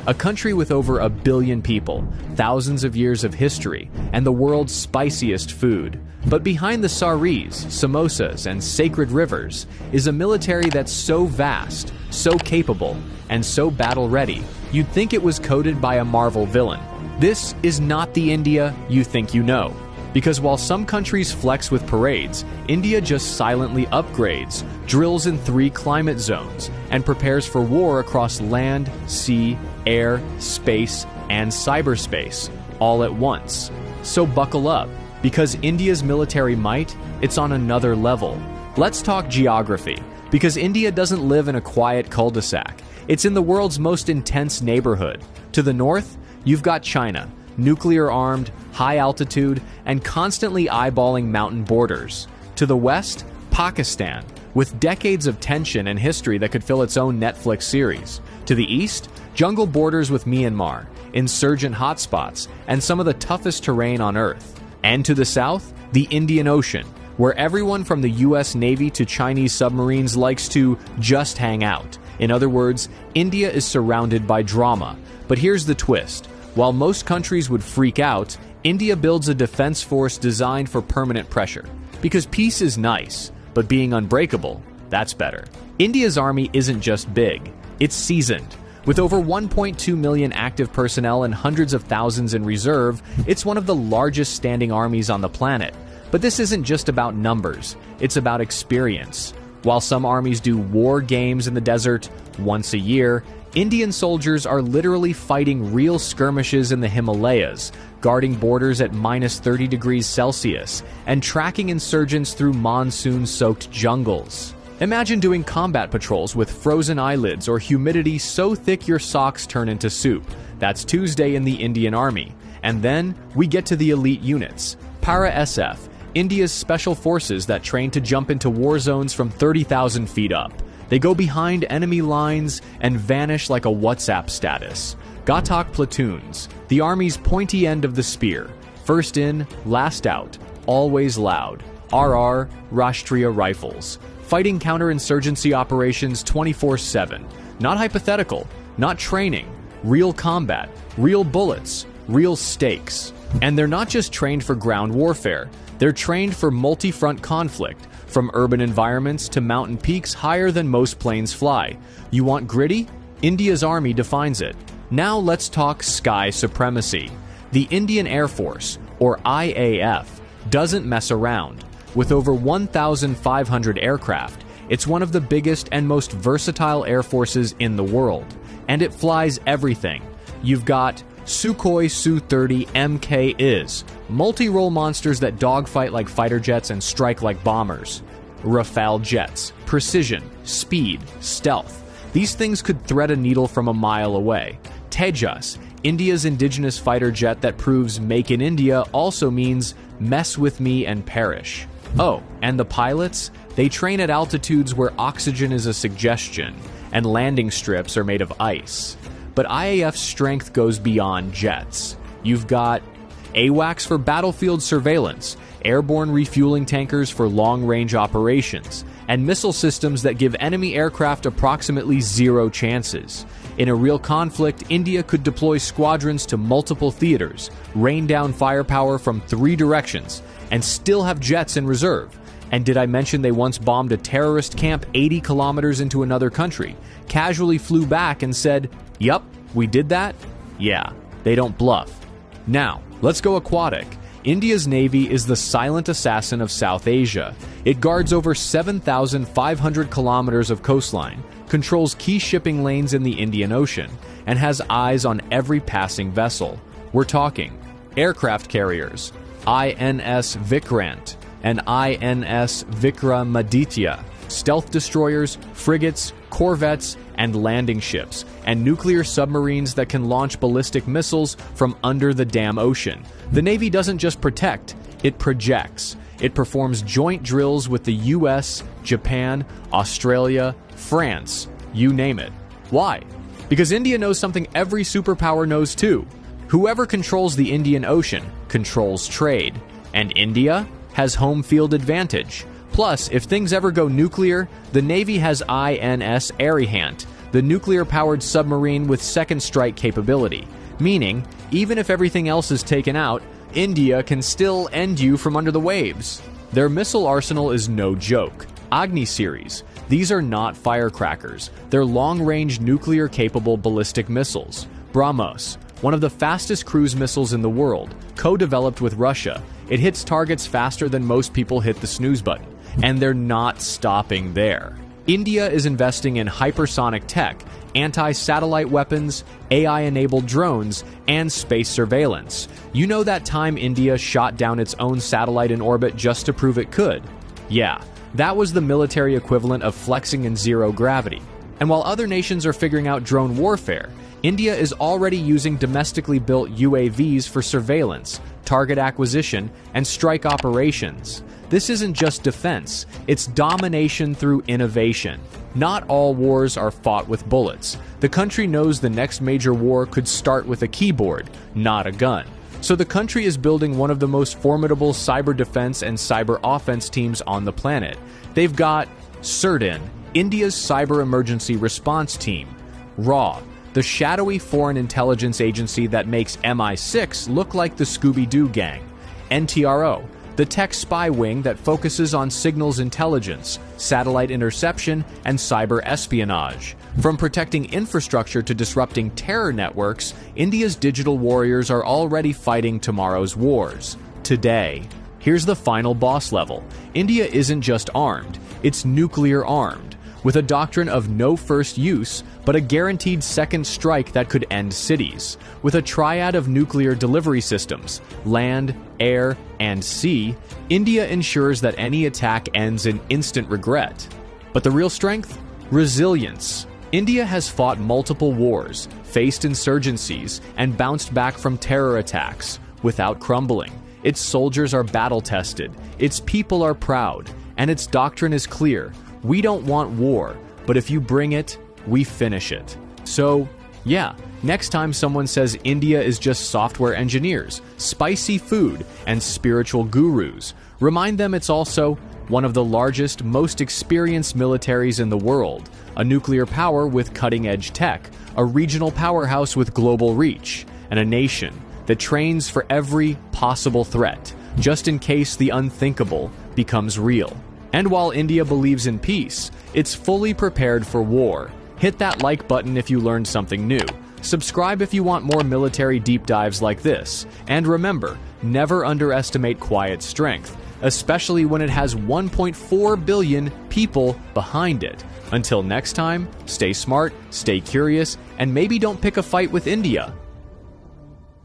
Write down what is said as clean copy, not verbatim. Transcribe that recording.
a country with over 1 billion people, thousands of years of history, and the world's spiciest food. But behind the saris, samosas, and sacred rivers is a military that's so vast, so capable, and so battle-ready, you'd think it was coded by a Marvel villain. This is not the India you think you know. Because while some countries flex with parades, India just silently upgrades, drills in 3 climate zones, and prepares for war across land, sea, air, space, and cyberspace, all at once. So buckle up, because India's military might, it's on another level. Let's talk geography, because India doesn't live in a quiet cul-de-sac. It's in the world's most intense neighborhood. To the north, you've got China, nuclear-armed, high-altitude, and constantly eyeballing mountain borders. To the west, Pakistan, with decades of tension and history that could fill its own Netflix series. To the east, jungle borders with Myanmar, insurgent hotspots, and some of the toughest terrain on Earth. And to the south, the Indian Ocean, where everyone from the US Navy to Chinese submarines likes to just hang out. In other words, India is surrounded by drama. But here's the twist. While most countries would freak out, India builds a defense force designed for permanent pressure. Because peace is nice, but being unbreakable, that's better. India's army isn't just big, it's seasoned. With over 1.2 million active personnel and hundreds of thousands in reserve, it's one of the largest standing armies on the planet. But this isn't just about numbers, it's about experience. While some armies do war games in the desert once a year, Indian soldiers are literally fighting real skirmishes in the Himalayas, guarding borders at minus 30 degrees Celsius, and tracking insurgents through monsoon-soaked jungles. Imagine doing combat patrols with frozen eyelids or humidity so thick your socks turn into soup. That's Tuesday in the Indian Army. And then we get to the elite units. Para-SF, India's special forces that train to jump into war zones from 30,000 feet up. They go behind enemy lines and vanish like a WhatsApp status. Ghatak platoons, the army's pointy end of the spear. First in, last out, always loud. RR, Rashtriya Rifles. Fighting counterinsurgency operations 24/7. Not hypothetical, not training. Real combat, real bullets, real stakes. And they're not just trained for ground warfare. They're trained for multi-front conflict, from urban environments to mountain peaks higher than most planes fly. You want gritty? India's army defines it. Now let's talk sky supremacy. The Indian Air Force, or IAF, doesn't mess around. With over 1,500 aircraft, it's one of the biggest and most versatile air forces in the world. And it flies everything. You've got Sukhoi Su-30 MK-IS, multi-role monsters that dogfight like fighter jets and strike like bombers. Rafale jets, precision, speed, stealth. These things could thread a needle from a mile away. Tejas, India's indigenous fighter jet that proves "Make in India" also means mess with me and perish. Oh, and the pilots? They train at altitudes where oxygen is a suggestion, and landing strips are made of ice. But IAF's strength goes beyond jets. You've got AWACS for battlefield surveillance, airborne refueling tankers for long-range operations, and missile systems that give enemy aircraft approximately 0 chances. In a real conflict, India could deploy squadrons to multiple theaters, rain down firepower from 3 directions, and still have jets in reserve. And did I mention they once bombed a terrorist camp 80 kilometers into another country, casually flew back and said, "Yup, we did that"? Yeah, they don't bluff. Now, let's go aquatic. India's Navy is the silent assassin of South Asia. It guards over 7,500 kilometers of coastline, controls key shipping lanes in the Indian Ocean, and has eyes on every passing vessel. We're talking aircraft carriers, INS Vikrant and INS Vikramaditya, stealth destroyers, frigates, corvettes, and landing ships, and nuclear submarines that can launch ballistic missiles from under the damn ocean. The Navy doesn't just protect, it projects. It performs joint drills with the US, Japan, Australia, France, you name it. Why? Because India knows something every superpower knows too. Whoever controls the Indian Ocean controls trade, and India has home field advantage. Plus, if things ever go nuclear, the Navy has INS Arihant, the nuclear-powered submarine with second strike capability, meaning, even if everything else is taken out, India can still end you from under the waves. Their missile arsenal is no joke. Agni series. These are not firecrackers. They're long-range nuclear-capable ballistic missiles. BrahMos, one of the fastest cruise missiles in the world, co-developed with Russia. It hits targets faster than most people hit the snooze button. And they're not stopping there. India is investing in hypersonic tech, anti-satellite weapons, AI-enabled drones, and space surveillance. You know that time India shot down its own satellite in orbit just to prove it could? Yeah, that was the military equivalent of flexing in zero gravity. And while other nations are figuring out drone warfare, India is already using domestically built UAVs for surveillance, target acquisition, and strike operations. This isn't just defense, it's domination through innovation. Not all wars are fought with bullets. The country knows the next major war could start with a keyboard, not a gun. So the country is building one of the most formidable cyber defense and cyber offense teams on the planet. They've got CERTIN, India's Cyber Emergency Response Team, RAW, the shadowy foreign intelligence agency that makes MI6 look like the Scooby-Doo gang, NTRO, the tech spy wing that focuses on signals intelligence, satellite interception, and cyber espionage. From protecting infrastructure to disrupting terror networks, India's digital warriors are already fighting tomorrow's wars. Today. Here's the final boss level. India isn't just armed, it's nuclear armed, with a doctrine of no first use, but a guaranteed second strike that could end cities. With a triad of nuclear delivery systems, land, air, and sea, India ensures that any attack ends in instant regret. But the real strength? Resilience. India has fought multiple wars, faced insurgencies, and bounced back from terror attacks without crumbling. Its soldiers are battle-tested, its people are proud, and its doctrine is clear. We don't want war, but if you bring it, we finish it. So, yeah, next time someone says India is just software engineers, spicy food, and spiritual gurus, remind them it's also one of the largest, most experienced militaries in the world, a nuclear power with cutting-edge tech, a regional powerhouse with global reach, and a nation that trains for every possible threat, just in case the unthinkable becomes real. And while India believes in peace, it's fully prepared for war. Hit that like button if you learned something new. Subscribe if you want more military deep dives like this. And remember, never underestimate quiet strength, especially when it has 1.4 billion people behind it. Until next time, stay smart, stay curious, and maybe don't pick a fight with India.